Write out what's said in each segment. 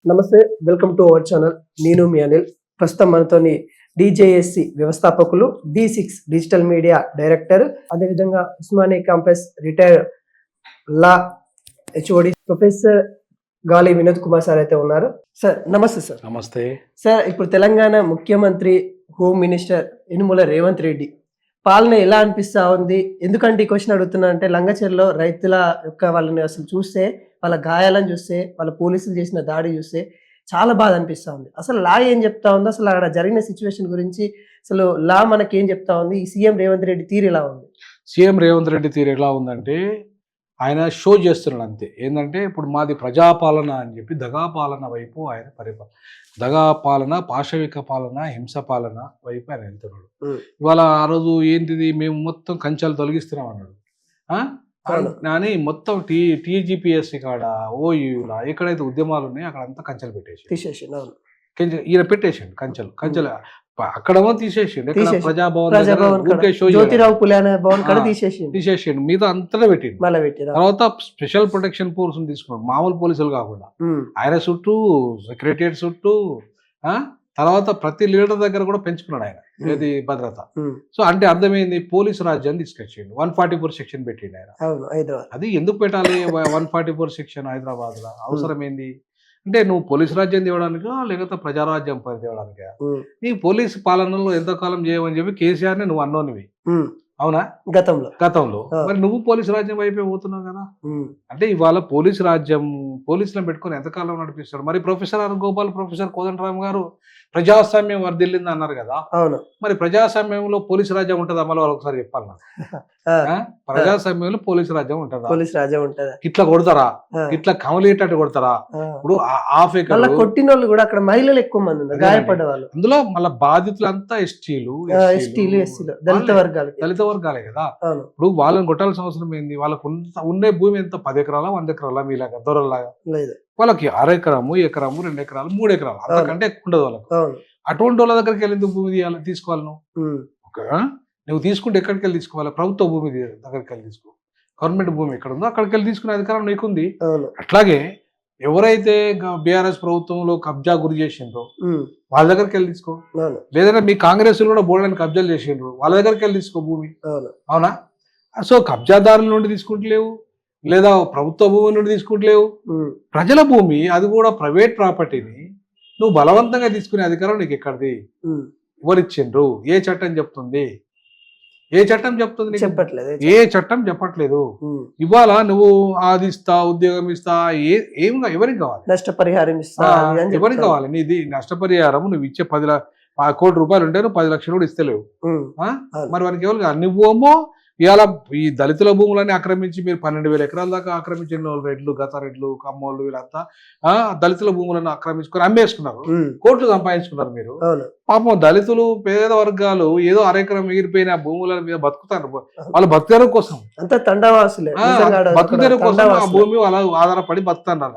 నమస్తే, welcome to our channel. నేను మీ అనిల్. ప్రస్తుతం మనతోని డిజేఎస్సి వ్యవస్థాపకులు, D6 డిజిటల్ మీడియా డైరెక్టర్, అదేవిధంగా ఉస్మానియా క్యాంపస్ రిటైర్డ్ లా హెచ్ఓడి ప్రొఫెసర్ గాలి వినోద్ కుమార్ సార్ అయితే ఉన్నారు. సార్ నమస్తే. సార్ నమస్తే సార్. ఇప్పుడు తెలంగాణ ముఖ్యమంత్రి, హోమ్ మినిస్టర్ యనుమల రేవంత్ రెడ్డి పాలన ఎలా అనిపిస్తా ఉంది? ఎందుకంటే ఈ క్వశ్చన్ అడుగుతున్నా అంటే లంగచెర్లో రైతుల యొక్క వాళ్ళని అసలు చూస్తే, వాళ్ళ గాయాలను చూస్తే, వాళ్ళ పోలీసులు చేసిన దాడి చూస్తే చాలా బాధ అనిపిస్తా ఉంది. అసలు లా ఏం చెప్తా ఉంది? అసలు అక్కడ జరిగిన సిచ్యువేషన్ గురించి అసలు లా మనకి ఏం చెప్తా ఉంది? ఈ సీఎం రేవంత్ రెడ్డి తీరు ఎలా ఉంది? సీఎం రేవంత్ రెడ్డి తీరు ఎలా ఉందంటే ఆయన షో చేస్తున్నాడు అంతే. ఏంటంటే ఇప్పుడు మాది ప్రజాపాలన అని చెప్పి దగా పాలన వైపు ఆయన దగా పాలన, పాశవిక పాలన, హింస పాలన వైపు ఆయన వెళ్తున్నాడు. ఇవాళ ఆ రోజు ఏంటిది, మేము మొత్తం కంచాలు తొలగిస్తున్నాం అన్నాడు. కానీ మొత్తం టీజీపీఎస్సీ కాడ, ఓయూలా ఎక్కడైతే ఉద్యమాలు ఉన్నాయో అక్కడ అంతా కంచెలు పెట్టేసి ఈయన పెట్టేసిండు కంచెలు అక్కడేమో తీసేసిండు. జ్యోతిరావు పులానే భవన్ కాడ తీసేసిండు, మీద అంతా పెట్టిండు. తర్వాత స్పెషల్ ప్రొటెక్షన్ ఫోర్స్ తీసుకున్నాడు, మామూలు పోలీసులు కాకుండా. ఆయన చుట్టూ, సెక్రటరియట్ చుట్టూ, తర్వాత ప్రతి లీడర్ దగ్గర కూడా పెంచుకున్నాడు ఆయన ఏది భద్రత. సో అంటే అర్థమైంది, పోలీసు రాజ్యాన్ని తీసుకొచ్చిండు. 144 సెక్షన్ పెట్టిండు ఆయన. అది ఎందుకు పెట్టాలి 144 సెక్షన్ హైదరాబాద్ లో? అవసరం ఏంది అంటే, నువ్వు పోలీసు రాజ్యం తేవడానికా లేకపోతే ప్రజారాజ్యం తేవడానికా? నీ పోలీసు పాలనలో ఎంతకాలం చేయమని చెప్పి కేసీఆర్ ని నువ్వు అన్నోనివి, అవునా? గతంలో మరి నువ్వు పోలీసు రాజ్యం వైపే పోతున్నావు కదా. అంటే ఇవాళ పోలీసు రాజ్యం, పోలీసులను పెట్టుకుని ఎంతకాలం నడిపిస్తాడు? మరి professor R Gopal, professor Kodandaram గారు ప్రజాస్వామ్యం వర్ధిల్లింది అన్నారు కదా. మరి ప్రజాస్వామ్యంలో పోలీసు రాజ్యం ఉంటుందా? మళ్ళీ ఒకసారి చెప్పాలి నాకు. ప్రజాస్వామ్యంలో పోలీసు రాజ్యం ఉంటుందా? ఇట్లా కొడతారా? ఇట్లా కమలేటట్టు కొడతారా? ఇప్పుడు కొట్టిన వాళ్ళు కూడా అక్కడ మహిళలు ఎక్కువ మంది ఉన్నారు, గాయపడ్డ వాళ్ళు. అందులో మళ్ళీ బాధితులంతా ఎస్టీలు, దళిత వర్గాలే కదా. ఇప్పుడు వాళ్ళని కొట్టాల్సిన అవసరం ఏంది? వాళ్ళకు ఉండే భూమి ఎంత? 10 ఎకరాల 100 ఎకరాల మీలాగా దొరలాగా? వాళ్ళకి 1/2 ఎకరము, 1 ఎకరము, 2 ఎకరాలు, 3 ఎకరాలు, అంతకంటే ఎక్కువ ఉండదు వాళ్ళకు. అటువంటి వాళ్ళ దగ్గరికి వెళ్ళి భూమి తీసుకోవాలి నువ్వు తీసుకుంటే ఎక్కడికి వెళ్ళి తీసుకోవాలి? ప్రభుత్వ భూమి దగ్గరికి వెళ్ళి తీసుకో. గవర్నమెంట్ భూమి ఎక్కడ ఉందో అక్కడికి వెళ్ళి తీసుకునే అధికారం నీకుంది. అట్లాగే ఎవరైతే బీఆర్ఎస్ ప్రభుత్వంలో కబ్జా గురి చేసిండ్రో వాళ్ళ దగ్గరికి వెళ్ళి తీసుకో. లేదంటే మీ కాంగ్రెస్ కూడా బోర్డుని కబ్జాలు చేసిండ్రు, వాళ్ళ దగ్గరికి వెళ్ళి తీసుకో భూమి, అవునా? సో కబ్జాదారుల నుండి తీసుకుంటలేవు, లేదా ప్రభుత్వ భూమి నుండి తీసుకుంటలేవు, ప్రజల భూమి, అది కూడా ప్రైవేట్ ప్రాపర్టీని నువ్వు బలవంతంగా తీసుకునే అధికారం నీకు ఎక్కడిది? ఎవరిచ్చిండ్రు? ఏ చట్టం చెప్తుంది? ఏ చట్టం చెప్తుంది? ఏ చట్టం చెప్పట్లేదు. ఇవాళ నువ్వు అది ఇస్తా, ఉద్యోగం ఇస్తా, ఎవరికి కావాలి? నష్టపరిహారం ఇస్తా, ఎవరికి కావాలి? నీది నష్టపరిహారం నువ్వు ఇచ్చే 10 కోటి రూపాయలు ఉంటే నువ్వు 10 లక్షలు కూడా ఇస్తలేవు. మరి వారికి ఎవరు కావాలి? నువ్వేమో ఇవాళ ఈ దళితుల భూములని ఆక్రమించి మీరు 12,000 ఎకరాల దాకా ఆక్రమించిన వాళ్ళు, రెడ్లు, గతారెడ్లు, కమ్మోళ్ళు, వీళ్ళంతా దళితుల భూములను ఆక్రమించుకొని అమ్మేసుకున్నారు, కోట్లు సంపాదించుకున్నారు. మీరు పాపం దళితులు, పేద వర్గాలు ఏదో 1/2 ఎకరం మిగిలిపోయిన భూముల మీద బతుకుతారు. వాళ్ళు బతుకుతారు కోసం, బతుకుతారు కోసం ఆ భూమి వాళ్ళ ఆధారపడి బతుకుతారు.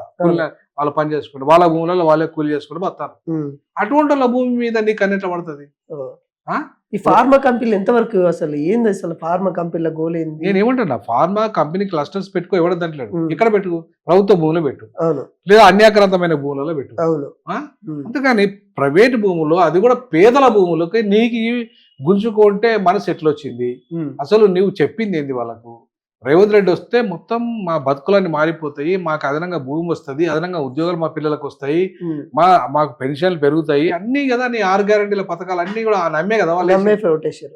వాళ్ళు పని చేసుకుంటారు, వాళ్ళ భూములలో వాళ్ళే కూలి చేసుకుంటూ బతుకుతారు. అటువంటి వాళ్ళ భూమి మీద నీకు అన్నిట్లా పడుతుంది. ఈ ఫార్మా కంపెనీలు ఎంతవరకు అసలు ఏంది? అసలు ఫార్మా కంపెనీల గోల్ ఏంది? నేను ఏమంటున్నా, ఫార్మా కంపెనీ క్లస్టర్స్ పెట్టుకో, ఎవడ దాంట్లో ఇక్కడ పెట్టుకో, ప్రభుత్వ భూములో పెట్టు, లేదా అన్యాక్రాంతమైన భూములలో పెట్టు. అంతేగాని ప్రైవేట్ భూములు, అది కూడా పేదల భూములకి నీకు గుంజుకుంటే మనసు ఎట్లొచ్చింది? అసలు నువ్వు చెప్పింది ఏంది వాళ్ళకు? రేవంత్ రెడ్డి వస్తే మొత్తం మా బతుకులన్నీ మారిపోతాయి, మాకు అదనంగా భూమి వస్తుంది, అదనంగా ఉద్యోగాలు మా పిల్లలకు వస్తాయి, మాకు పెన్షన్లు పెరుగుతాయి, అన్ని కదా నీ 6 గ్యారెంటీల పథకాలు అన్ని కూడా నమ్మే కదా వాళ్ళు.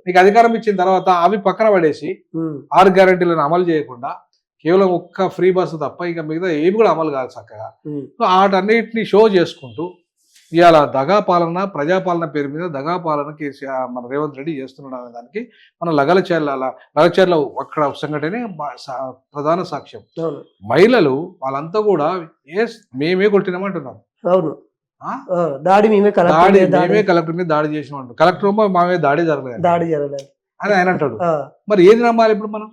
నీకు అధికారం ఇచ్చిన తర్వాత అవి పక్కన పడేసి 6 గ్యారెంటీలను అమలు చేయకుండా కేవలం ఒక్క ఫ్రీ బస్సు తప్ప ఇక మిగతా ఏమి కూడా అమలు కాదు చక్కగా. వాటన్నిటిని షో చేసుకుంటూ ఇవాళ దగా పాలన, ప్రజాపాలన పేరు మీద దగా పాలన కేసీఆర్ మన రేవంత్ రెడ్డి చేస్తున్నాడు అనే దానికి మన లగచర్ల అక్కడ సంఘటనే ప్రధాన సాక్ష్యం. మహిళలు వాళ్ళంతా కూడా మేమే కొట్టినామంటున్నారు. మేమే కలెక్టర్ మీద దాడి చేసినాం, కలెక్టర్ మామే దాడి జరగలేదు అని ఆయన అంటాడు. మరి ఏది నమ్మాలి ఇప్పుడు మనం?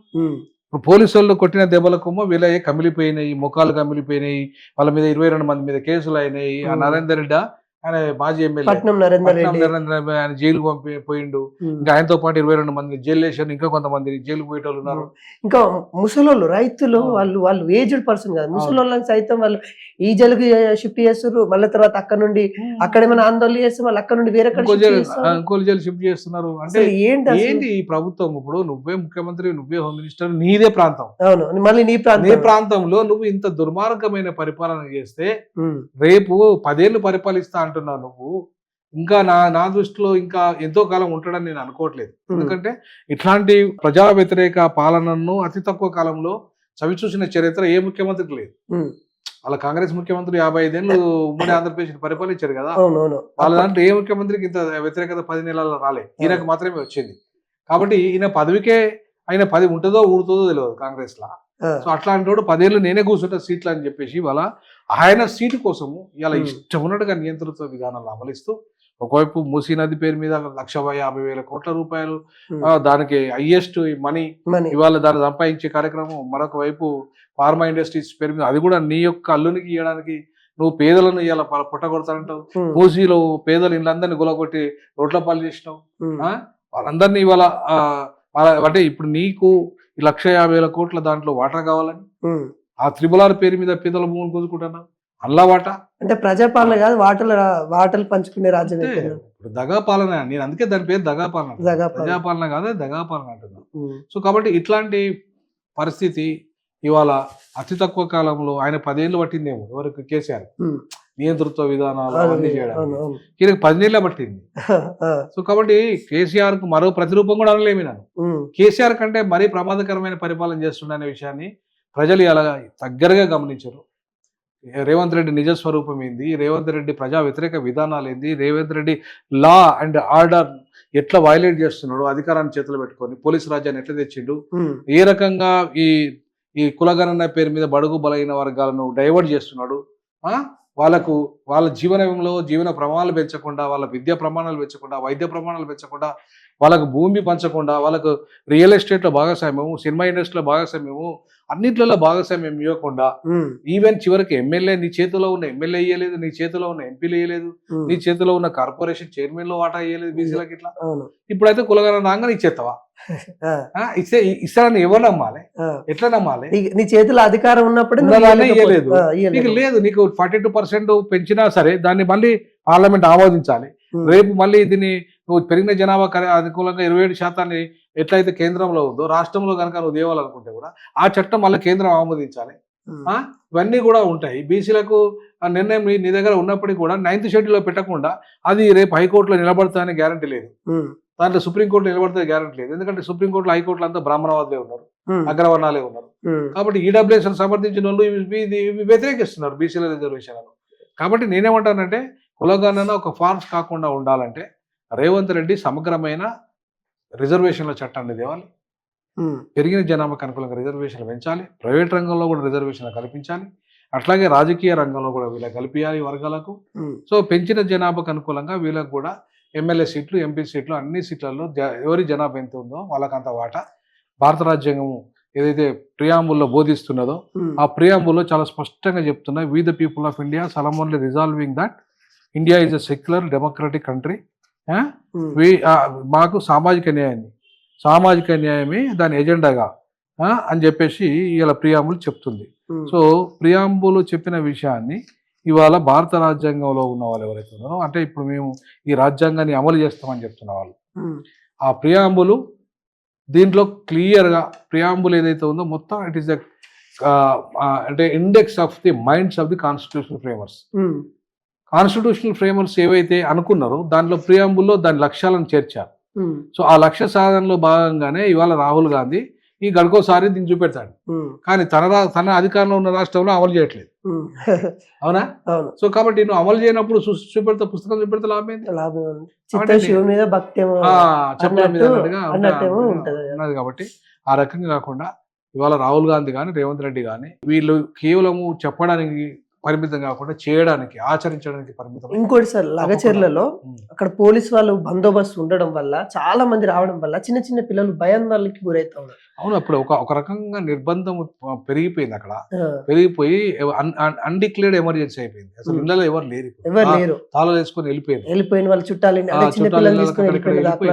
ఇప్పుడు పోలీసు వాళ్ళు కొట్టిన దెబ్బలకేమో వీళ్ళ కమిలిపోయినాయి, ముఖాలు కమిలిపోయినాయి, వాళ్ళ మీద 22 మంది మీద కేసులు అయినాయి. ఆ నరేందర్ రెడ్డి ఆయన మాజీ ఎమ్మెల్యే పట్నం నరేందర్ రెడ్డి ఆయన జైలుకు పోయిండు. ఇంకా ఆయనతో పాటు 22 మంది జైలు వేసారు, ఇంకా కొంతమంది జైలుకు పోయేటోళ్ళు ఉన్నారు. ఇంకా ముసలోళ్ళు రైతులు వాళ్ళు ఏజ్డ్ పర్సన్ కదా, ముసలోళ్ళని సైతం వాళ్ళు ఈ జైలుకి షిఫ్ట్ చేస్తారు, మళ్ళీ తర్వాత అక్కడ నుండి అక్కడ ఏమైనా ఆందోళన చేస్తే వాళ్ళు అక్కడ నుండి వేరే ఇంకో జైలు షిఫ్ట్ చేస్తున్నారు. అంటే ఏంటి ఈ ప్రభుత్వం? ఇప్పుడు నువ్వే ముఖ్యమంత్రి, నువ్వే హోమ్ మినిస్టర్, నీదే ప్రాంతం, మళ్ళీ నీ ప్రాంతంలో నువ్వు ఇంత దుర్మార్గమైన పరిపాలన చేస్తే రేపు 10 ఏళ్ళు పరిపాలిస్తా అంటున్నావు నువ్వు. ఇంకా నా దృష్టిలో ఇంకా ఎంతో కాలం ఉంటాడని నేను అనుకోవట్లేదు. ఎందుకంటే ఇట్లాంటి ప్రజా వ్యతిరేక పాలనను అతి తక్కువ కాలంలో చవిచూసిన చరిత్ర ఏ ముఖ్యమంత్రికి లేదు. వాళ్ళ కాంగ్రెస్ ముఖ్యమంత్రి 55 ఏళ్ళు ఉమ్మడి ఆంధ్రప్రదేశ్ పరిపాలించారు కదా, వాళ్ళ దాంట్లో ఏ ముఖ్యమంత్రికి ఇంత వ్యతిరేకత 10 నెలల్లో రాలే, ఈయనకు మాత్రమే వచ్చింది. కాబట్టి ఈయన పదవికే ఆయన 10 ఉంటుందో ఊడుతుందో తెలియదు కాంగ్రెస్ లా. సో అట్లాంటి వాడు 10 ఏళ్ళు నేనే కూర్చుంటా సీట్లు అని చెప్పేసి వాళ్ళ ఆయన సీటు కోసము ఇలా ఇష్టం ఉన్నట్టుగా నియంత్రిత విధానాలు అమలిస్తూ ఒకవైపు మూసీ నది పేరు మీద 1,50,000 కోట్ల రూపాయలు, దానికి హైయెస్ట్ మనీ ఇవాళ దాన్ని సంపాదించే కార్యక్రమం. మరొక వైపు ఫార్మా ఇండస్ట్రీస్ పేరు మీద, అది కూడా నీ యొక్క అల్లునికి ఇవ్వడానికి నువ్వు పేదలను ఇలా పుట్టగొడతానంటావు. మూసీలో పేదలు ఇళ్ళందరినీ గులగొట్టి రోడ్ల పాలు చేసినావు. వాళ్ళందరినీ ఇవాళ అంటే ఇప్పుడు నీకు 1,50,000 కోట్ల దాంట్లో వాటా కావాలని ఆ త్రిబులార్ పేరు మీద పేదల భూములు కొనుక్కుంటున్నావు. అల్లా వాటా అంటే ప్రజాపాలన కాదు, వాటలు పంచుకునే రాజ్యం. ఇప్పుడు దగా పాలన, నేను అందుకే దాని పేరు దగా పాలన, ప్రజాపాలన కాదు దగా పాలన అంటున్నాను. సో కాబట్టి ఇట్లాంటి పరిస్థితి ఇవాళ అతి తక్కువ కాలంలో ఆయన 10 ఏళ్ళు పట్టిందేమో ఎవరికి కేసీఆర్ నియంతృత్వ విధానాలు అన్ని చేయడానికి, ఈయనకు 10 నెలలే పట్టింది. సో కాబట్టి కేసీఆర్ కు మరో ప్రతిరూపం కూడా అనలేమి నన్ను. కేసీఆర్ కంటే మరీ ప్రమాదకరమైన పరిపాలన చేస్తుండే విషయాన్ని ప్రజలు ఇలా దగ్గరగా గమనించారు. రేవంత్ రెడ్డి నిజస్వరూపం ఏంది, రేవంత్ రెడ్డి ప్రజా వ్యతిరేక విధానాలు ఏంది, Revanth Reddy law and order ఎట్లా వైలేట్ చేస్తున్నాడు, అధికారాన్ని చేతులు పెట్టుకొని పోలీసు రాజ్యాన్ని ఎట్లా తెచ్చిండు, ఏ రకంగా ఈ కులగణన పేరు మీద బడుగు బలైన వర్గాలను డైవర్ట్ చేస్తున్నాడు, వాళ్ళ జీవన ప్రమాణాలు పెంచకుండా, వాళ్ళ విద్యా ప్రమాణాలు పెంచకుండా, వైద్య ప్రమాణాలు పెంచకుండా, వాళ్ళకు భూమి పంచకుండా, వాళ్ళకు రియల్ ఎస్టేట్లో భాగస్వామ్యము, సినిమా ఇండస్ట్రీలో భాగస్వామ్యము, అన్నిట్లలో భాగస్వామ్యం ఇవ్వకుండా, ఈవెన్ చివరికి ఎమ్మెల్యే నీ చేతిలో ఉన్న ఎమ్మెల్యే ఇయ్యలేదు, నీ చేతిలో ఉన్న ఎంపీలు ఇయ్యలేదు, నీ చేతిలో ఉన్న కార్పొరేషన్ చైర్మన్ లో వాటా ఇయ్యలేదు బీసీలకు. ఇట్లా ఇప్పుడైతే కులగణన రాగానే ఇచ్చేస్తావా? ఇస్తారని ఎవరు నమ్మాలి? ఎట్లా నమ్మాలి? నీ చేతిలో అధికారం ఉన్నప్పుడు ఇయ్యలేదు, నీకు లేదు. నీకు 42% పెంచినా సరే దాన్ని మళ్ళీ పార్లమెంట్ ఆమోదించాలి. రేపు మళ్ళీ దీన్ని నువ్వు పెరిగిన జనాభా అనుకూలంగా 27% ఎట్లయితే కేంద్రంలో ఉందో రాష్ట్రంలో కనుక నువ్వు దేవాలనుకుంటే కూడా ఆ చట్టం మళ్ళీ కేంద్రం ఆమోదించాలి. ఇవన్నీ కూడా ఉంటాయి. బీసీలకు నిర్ణయం నీ దగ్గర ఉన్నప్పటికీ కూడా 9th షెడ్యూల్లో పెట్టకుండా అది రేపు హైకోర్టులో నిలబడతాయని గ్యారంటీ లేదు, దాంట్లో సుప్రీంకోర్టులో నిలబడితే గ్యారంటీ లేదు. ఎందుకంటే సుప్రీంకోర్టులో హైకోర్టులో అంతా బ్రాహ్మణవాదులే ఉన్నారు, అగ్రవర్ణాలే ఉన్నారు. కాబట్టి ఈడబ్ల్యూఎస్ సమర్థించిన వాళ్ళు వ్యతిరేకిస్తున్నారు బీసీల రిజర్వేషన్లను. కాబట్టి నేనేమంటానంటే కులగణన ఒక ఫార్మ్స్ కాకుండా ఉండాలంటే రేవంత్ రెడ్డి సమగ్రమైన రిజర్వేషన్ల చట్టాన్ని తేవాలి, పెరిగిన జనాభాకు అనుకూలంగా రిజర్వేషన్లు పెంచాలి, ప్రైవేట్ రంగంలో కూడా రిజర్వేషన్లు కల్పించాలి, అట్లాగే రాజకీయ రంగంలో కూడా వీళ్ళకి కల్పించాలి వర్గాలకు. సో పెంచిన జనాభాకు అనుకూలంగా వీళ్ళకు కూడా ఎమ్మెల్యే సీట్లు, ఎంపీ సీట్లు, అన్ని సీట్లలో ఎవరి జనాభా ఎంత ఉందో వాళ్ళకంత వాటా. భారత రాజ్యాంగం ఏదైతే ప్రియాంబుల్లో బోధిస్తున్నదో ఆ ప్రియాంబుల్లో చాలా స్పష్టంగా చెప్తున్నాయి, we the people of India solemnly resolving that India is a secular democratic country. మాకు సామాజిక న్యాయమే దాని ఎజెండాగా అని చెప్పేసి ఇవాళ ప్రియాంబుల్ చెప్తుంది. సో ప్రియాంబుల్ చెప్పిన విషయాన్ని ఇవాళ భారత రాజ్యాంగంలో ఉన్న వాళ్ళు ఎవరైతే ఉన్నారో, అంటే ఇప్పుడు మేము ఈ రాజ్యాంగాన్ని అమలు చేస్తామని చెప్తున్న వాళ్ళు, ఆ ప్రియాంబుల్ దీంట్లో క్లియర్గా ప్రియాంబుల్ ఏదైతే ఉందో మొత్తం ఇట్ ఈస్ ద అంటే index of the minds of the constitutional framers. Constitutional framers ఏవైతే అనుకున్నారో దాంట్లో ప్రియాంబుల్లో దాని లక్ష్యాలను చేర్చారు. సో ఆ లక్ష్య సాధనలో భాగంగానే ఇవాళ రాహుల్ గాంధీ ఈ గడుకోసారి దీన్ని చూపెడతాడు, కానీ తన అధికారంలో ఉన్న రాష్ట్రంలో అమలు చేయట్లేదు. అవునా? సో కాబట్టి నువ్వు అమలు చేయనప్పుడు చూపెడతా, పుస్తకం చూపెడతా లాభం ఉన్నది. కాబట్టి ఆ రకంగా కాకుండా ఇవాళ రాహుల్ గాంధీ కానీ రేవంత్ రెడ్డి కానీ వీళ్ళు కేవలము చెప్పడానికి పరిమితం కాకుండా చేయడానికి, ఆచరించడానికి పరిమితం. ఇంకోటి సార్, లగచెర్లలో అక్కడ పోలీస్ వాళ్ళు బందోబస్తు ఉండడం వల్ల, చాలా మంది రావడం వల్ల చిన్న చిన్న పిల్లలు భయాందోళనకి గురవుతా ఉన్నారు. అవును, అప్పుడు ఒక రకంగా నిర్బంధం పెరిగిపోయింది అక్కడ. పెరిగిపోయి అన్డిక్లేర్డ్ ఎమర్జెన్సీ అయిపోయింది. అసలు ఇళ్ళలో ఎవరు లేరు, తాళాలు వేసుకొని వెళ్ళిపోయిన వాళ్ళు చుట్టాలు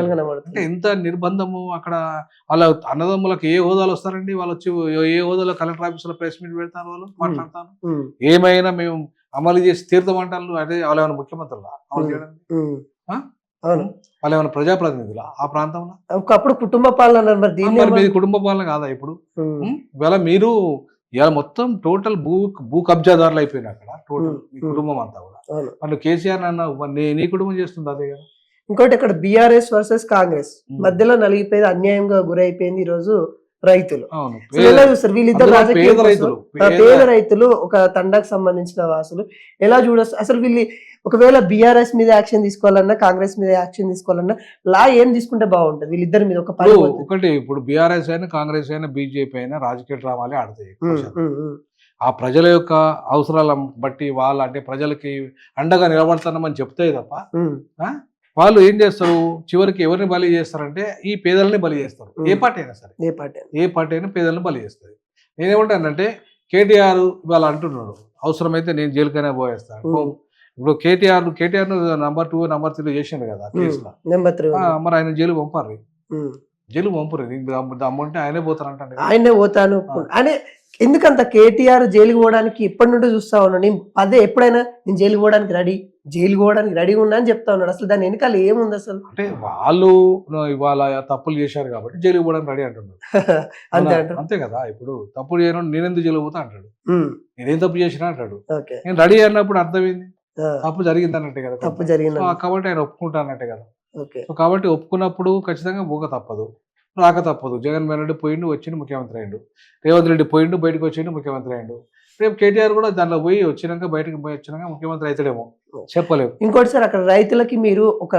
అంటే ఎంత నిర్బంధము అక్కడ. వాళ్ళ అన్నదమ్ములకు ఏ హోదాలు వస్తారండి, వాళ్ళు వచ్చి ఏ హోదాలో కలెక్టర్ ఆఫీస్ లో ప్రెస్ మీట్ పెడతారు, వాళ్ళు మాట్లాడతారు. ఏమైనా మేము అమలు చేసి తీర్థమంటారు. అదే వాళ్ళు ఏమైనా ముఖ్యమంత్రులా అమలు చేయడానికి? వాళ్ళు ఏమైనా ప్రజాప్రతినిధులా ఆ ప్రాంతంలో? ఒకప్పుడు కుటుంబ పాలన, మీది కుటుంబ పాలన కాదా ఇప్పుడు? ఇవాళ మీరు ఇలా మొత్తం టోటల్ భూ కబ్జాదారులు అయిపోయినారు అక్కడ, టోటల్ మీ కుటుంబం అంతా కూడా. వాళ్ళు కేసీఆర్ అన్న నీ కుటుంబం చేస్తుంది అదే కదా. ఇంకోటి, ఇక్కడ బీఆర్ఎస్ వర్సెస్ కాంగ్రెస్ మధ్యలో నలిగిపోయింది, అన్యాయంగా గురైపోయింది ఈ రోజు రైతులు. ఎలా చూస్తారు వీళ్ళిద్దరు రాజకీయ పేద రైతులు, ఒక తండాకు సంబంధించిన వాసులు ఎలా చూడొచ్చు అసలు? వీళ్ళు ఒకవేళ బీఆర్ఎస్ మీద యాక్షన్ తీసుకోవాలన్నా, కాంగ్రెస్ మీద యాక్షన్ తీసుకోవాలన్నా లా ఏం తీసుకుంటే బాగుంటది వీళ్ళిద్దరి మీద? ఒకటి, ఇప్పుడు బీఆర్ఎస్ అయినా కాంగ్రెస్ అయినా బీజేపీ అయినా రాజకీయ డ్రామాలే ఆడతాయి. ఆ ప్రజల యొక్క అవసరాలను బట్టి వాళ్ళు, అంటే ప్రజలకి అండగా నిలబడతానమని చెప్తాయి తప్ప వాళ్ళు ఏం చేస్తారు, చివరికి ఎవరిని బలి చేస్తారంటే ఈ పేదలని బలి చేస్తారు. ఏ పార్టీ అయినా సరే, ఏ పార్టీ అయినా పేదలను బలి చేస్తుంది. నేనేమంటానంటే, కేటీఆర్ వాళ్ళు అంటున్నాడు అవసరమైతే నేను జైలుకైనా పోయేస్తాను. ఇప్పుడు కేటీఆర్ నంబర్ 2 నంబర్ 3 చేసిండు కదా కేసులో, మరి ఆయన జైలు పంపారు. జైలు పంపరు, దమ్ముంటే ఆయనే పోతారంటే ఆయనే పోతాను అని. ఎందుకంత కేటీఆర్ జైలుకి పోవడానికి ఇప్పటి నుండి చూస్తా ఉన్నాను నేను. అదే ఎప్పుడైనా నేను జైలుకి పోవడానికి రెడీ ఉన్నా అని చెప్తా ఉన్నాడు. అసలు దాని వెనకాల ఏముంది అసలు? అంటే వాళ్ళు ఇవాళ తప్పులు చేశారు కాబట్టి జైలుకి పోవడానికి రెడీ అంటున్నాడు. అంతే కదా. ఇప్పుడు తప్పులు చేయను నేనెందుకు జైలు పోతా అంటాడు, నేనేం తప్పు చేసినా అంటాడు. నేను రెడీ అన్నప్పుడు అర్థమైంది తప్పు జరిగింది అన్నట్టే కదా. తప్పు జరిగింది కాబట్టి ఆయన ఒప్పుకుంటా అన్నట్టే కదా. కాబట్టి ఒప్పుకున్నప్పుడు ఖచ్చితంగా పోక తప్పదు, రాక తప్పదు. జగన్మోహన్ రెడ్డి పోయిండు, వచ్చిండు, ముఖ్యమంత్రి అయ్యిండు. రేవంత్ రెడ్డి పోయిండు, బయటకు వచ్చిండు, ముఖ్యమంత్రి అయ్యిండు. రేపు కేటీఆర్ కూడా దానిలో పోయి వచ్చినాక బయటకు పోయి వచ్చినాక ముఖ్యమంత్రి అవుతాడేమో, చెప్పలేము. ఇంకోటి సార్, అక్కడ రైతులకి మీరు ఒక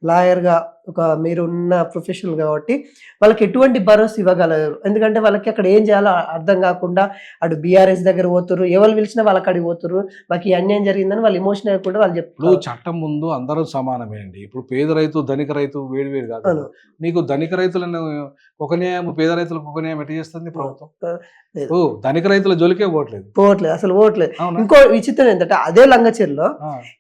లాయర్గా, ఒక మీరున్న ప్రొఫెషనల్ కాబట్టి వాళ్ళకి ఎటువంటి భరోసా ఇవ్వగలరు? ఎందుకంటే వాళ్ళకి అక్కడ ఏం చేయాలో అర్థం కాకుండా అటు బీఆర్ఎస్ దగ్గర పోతురు, ఎవరు పిలిచినా వాళ్ళకి అడిగి పోతురు, మాకు ఈ అన్యాయం జరిగిందని వాళ్ళు ఎమోషన్ అయిపోతే వాళ్ళు చెప్తారు. చట్టం ముందు అందరూ సమానమే అండి. ఇప్పుడు పేద రైతు ధనిక రైతు వేరు కాదు. నీకు ధనిక రైతులను ఒక న్యాయం, పేద రైతులకు ఒక న్యాయం ఎట్లా చేస్తుంది ప్రభుత్వం? ధనిక రైతుల జోలికే పోవట్లేదు అసలు పోవట్లేదు. ఇంకో విచిత్రం ఏంటంటే, అదే లంగచెర్లో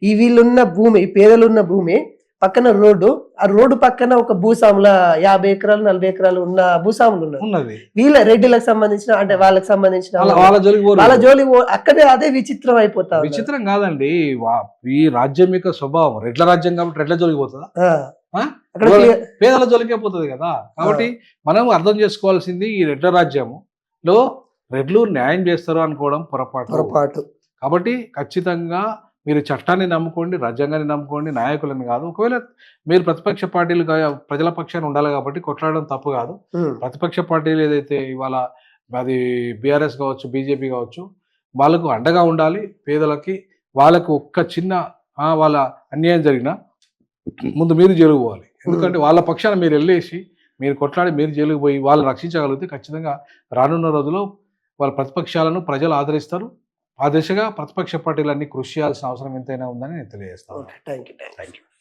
ఈ వీళ్ళున్న భూమి, పేదలున్న భూమి పక్కన రోడ్డు, ఆ రోడ్డు పక్కన ఒక భూస్వాముల 50 ఎకరాలు 40 ఎకరాలు ఉన్న భూస్వాములు ఉన్నది. వీళ్ళ రెడ్డిలకు సంబంధించిన, అంటే వాళ్ళకి సంబంధించిన వాళ్ళ జోలి అక్కడే. అదే విచిత్రం అయిపోతా. విచిత్రం కాదండి, ఈ రాజ్యం యొక్క స్వభావం రెడ్ల రాజ్యం కాబట్టి రెడ్ల జోలికి పోతుందా? పేదల జోలికే పోతుంది కదా. కాబట్టి మనం అర్థం చేసుకోవాల్సింది, ఈ రెడ్ల రాజ్యంలో రెడ్లు న్యాయం చేస్తారు అనుకోవడం పొరపాటు. కాబట్టి ఖచ్చితంగా మీరు చట్టాన్ని నమ్ముకోండి, రాజ్యాంగాన్ని నమ్ముకోండి, నాయకులని కాదు. ఒకవేళ మీరు ప్రతిపక్ష పార్టీలు ప్రజల పక్షాన్ని ఉండాలి కాబట్టి కొట్లాడడం తప్పు కాదు. ప్రతిపక్ష పార్టీలు ఏదైతే ఇవాళ అది బీఆర్ఎస్ కావచ్చు, బీజేపీ కావచ్చు, వాళ్ళకు అండగా ఉండాలి. పేదలకి వాళ్ళకు ఒక్క చిన్న వాళ్ళ అన్యాయం జరిగినా ముందు మీరు జైలుకు పోవాలి. ఎందుకంటే వాళ్ళ పక్షాన మీరు వెళ్ళేసి మీరు కొట్లాడి మీరు జైలుకు పోయి వాళ్ళు రక్షించగలిగితే ఖచ్చితంగా రానున్న రోజుల్లో వాళ్ళ ప్రతిపక్షాలను ప్రజలు ఆదరిస్తారు. ఆ దిశగా ప్రతిపక్ష పార్టీలన్నీ కృషి చేయాల్సిన అవసరం ఎంతైనా ఉందని నేను తెలియజేస్తాను. Thank you.